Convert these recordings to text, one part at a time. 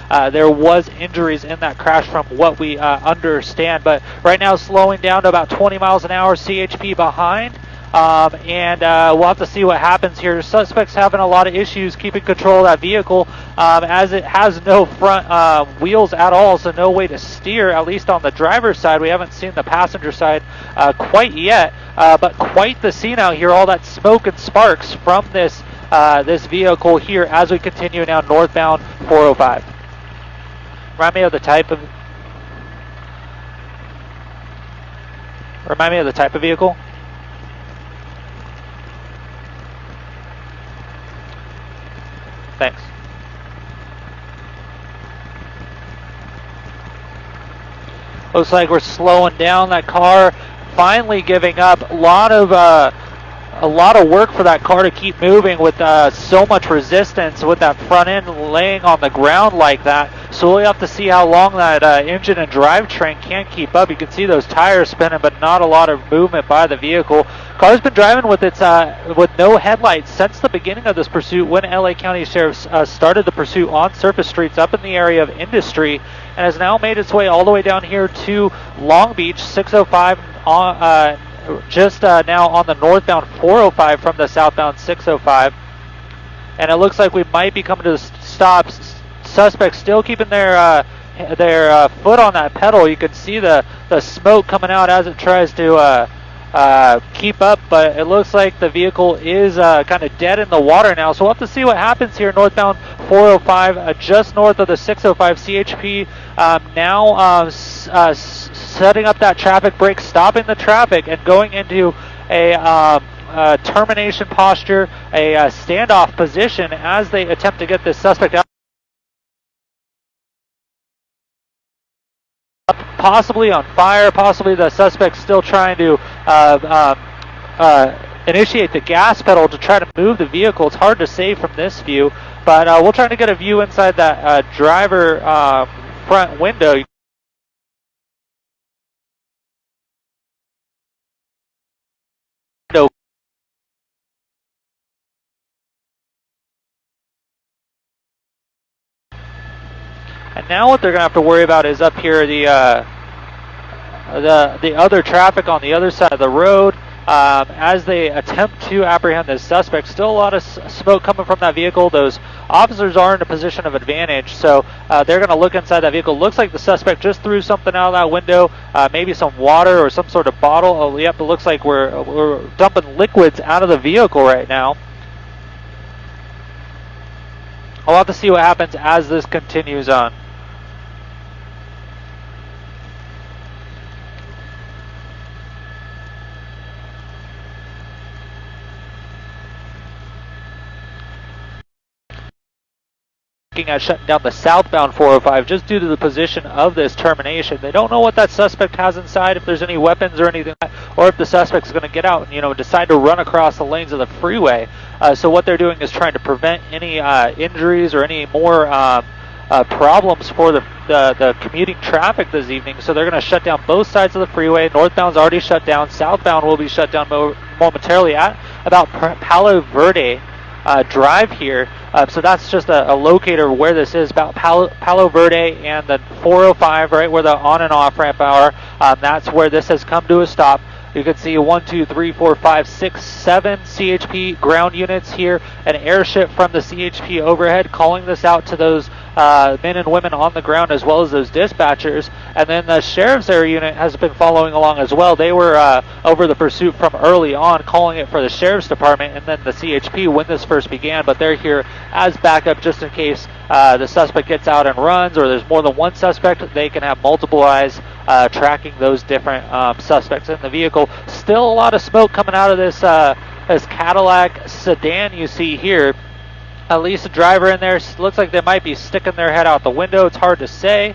there was injuries in that crash from what we understand. But right now slowing down to about 20 miles an hour, CHP behind. And we'll have to see what happens here. Suspect's having a lot of issues keeping control of that vehicle as it has no front wheels at all, so no way to steer, at least on the driver's side. We haven't seen the passenger side quite yet, but quite the scene out here, all that smoke and sparks from this vehicle here as we continue now northbound 405. Remind me of the type of vehicle. Thanks. Looks like we're slowing down. That car finally giving up. A lot of work for that car to keep moving with so much resistance with that front end laying on the ground like that. So we'll have to see how long that engine and drivetrain can keep up. You can see those tires spinning, but not a lot of movement by the vehicle. Car's been driving with its with no headlights since the beginning of this pursuit when LA County Sheriffs started the pursuit on surface streets up in the area of Industry, and has now made its way all the way down here to Long Beach 605 on just now on the northbound 405 from the southbound 605. And it looks like we might be coming to the stops. Suspects still keeping their foot on that pedal. You can see the smoke coming out as it tries to keep up, but it looks like the vehicle is kind of dead in the water now. So we'll have to see what happens here northbound 405, just north of the 605. CHP now setting up that traffic brake, stopping the traffic, and going into a termination posture, a standoff position as they attempt to get this suspect out. Possibly on fire, possibly the suspect's still trying to initiate the gas pedal to try to move the vehicle. It's hard to say from this view, but we'll try to get a view inside that driver front window. And now what they're going to have to worry about is up here the other traffic on the other side of the road as they attempt to apprehend this suspect. Still a lot of smoke coming from that vehicle. Those officers are in a position of advantage, so they're going to look inside that vehicle. Looks like the suspect just threw something out of that window, maybe some water or some sort of bottle. Oh, yep, it looks like we're dumping liquids out of the vehicle right now. I'll have to see what happens as this continues on. At shutting down the southbound 405 just due to the position of this termination. They don't know what that suspect has inside, if there's any weapons or anything, or if the suspect's going to get out and decide to run across the lanes of the freeway. So what they're doing is trying to prevent any injuries or any more problems for the commuting traffic this evening. So they're going to shut down both sides of the freeway. Northbound's already shut down. Southbound will be shut down momentarily at about Palo Verde Drive here. So that's just a locator where this is, about Palo Verde and the 405, right where the on and off ramp are. That's where this has come to a stop. You can see 1, 2, 3, 4, 5, 6, 7 CHP ground units here. An airship from the CHP overhead calling this out to those men and women on the ground, as well as those dispatchers. And then the sheriff's air unit has been following along as well. They were over the pursuit from early on, calling it for the sheriff's department and then the CHP when this first began. But they're here as backup just in case the suspect gets out and runs, or there's more than one suspect. They can have multiple eyes tracking those different suspects in the vehicle. Still a lot of smoke coming out of this Cadillac sedan you see here. At least the driver in there looks like they might be sticking their head out the window. It's hard to say.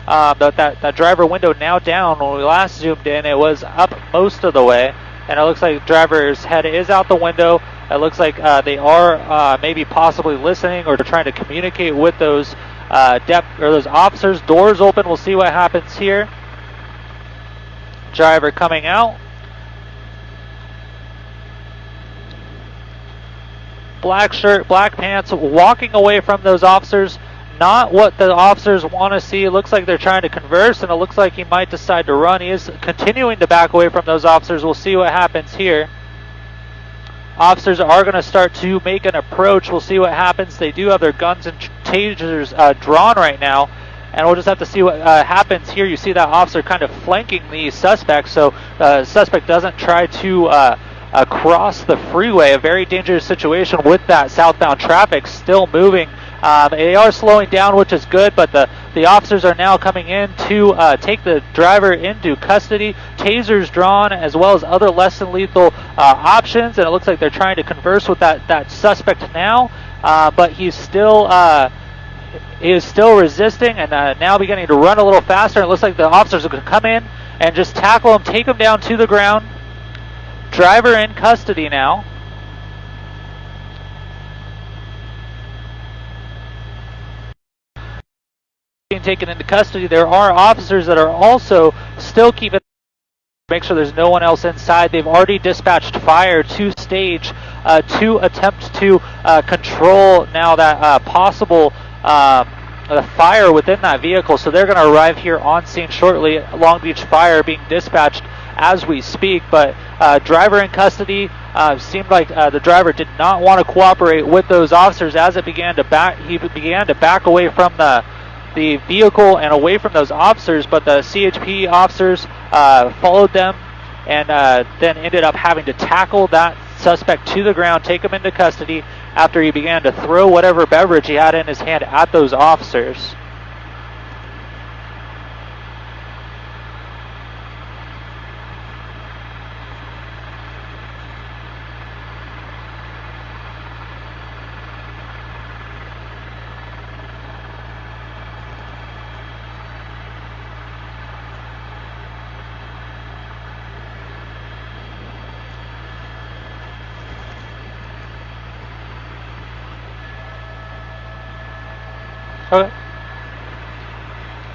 But that driver window now down. When we last zoomed in, it was up most of the way. And it looks like the driver's head is out the window. It looks like they are maybe possibly listening or trying to communicate with those those officers. Doors open. We'll see what happens here. Driver coming out. Black shirt, black pants, walking away from those officers. not what the officers want to see. It looks like they're trying to converse, and it looks like he might decide to run. He is continuing to back away from those officers. We'll see what happens here. Officers are going to start to make an approach. We'll see what happens. They do have their guns and tasers drawn right now, and we'll just have to see what happens here. You see that officer kind of flanking the suspect, so the suspect doesn't try to cross the freeway. A very dangerous situation with that southbound traffic still moving. They are slowing down, which is good, but the officers are now coming in to take the driver into custody. Tasers drawn, as well as other less than lethal options, and it looks like they're trying to converse with that suspect now, but he is still resisting, and now beginning to run a little faster. It looks like the officers are going to come in and just tackle him, take him down to the ground. Driver in custody now. Being taken into custody. There are officers that are also still keeping, make sure there's no one else inside. They've already dispatched fire to stage to attempt to control now that possible fire within that vehicle. So they're going to arrive here on scene shortly. Long Beach Fire being dispatched as we speak, but driver in custody. Seemed like the driver did not want to cooperate with those officers as it began to back. He began to back away from the vehicle and away from those officers, but the CHP officers followed them and then ended up having to tackle that suspect to the ground, take him into custody after he began to throw whatever beverage he had in his hand at those officers. Okay.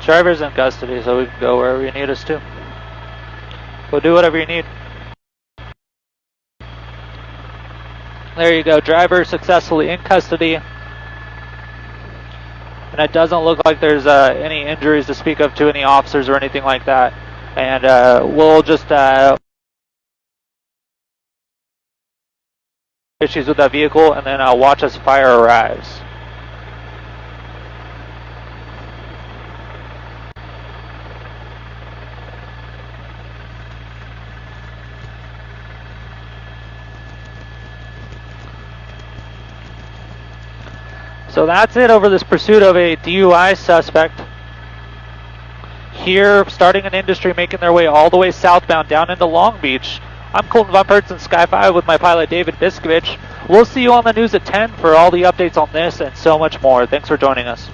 Driver's in custody, so we can go wherever you need us to. We'll do whatever you need. There you go. Driver successfully in custody. And it doesn't look like there's any injuries to speak of to any officers or anything like that. And we'll just issues with that vehicle, and then watch as fire arrives. So that's it over this pursuit of a DUI suspect. Here, starting an industry, making their way all the way southbound down into Long Beach. I'm Colton Von Pertz in Sky 5 with my pilot David Biskovich. We'll see you on the news at 10 for all the updates on this and so much more. Thanks for joining us.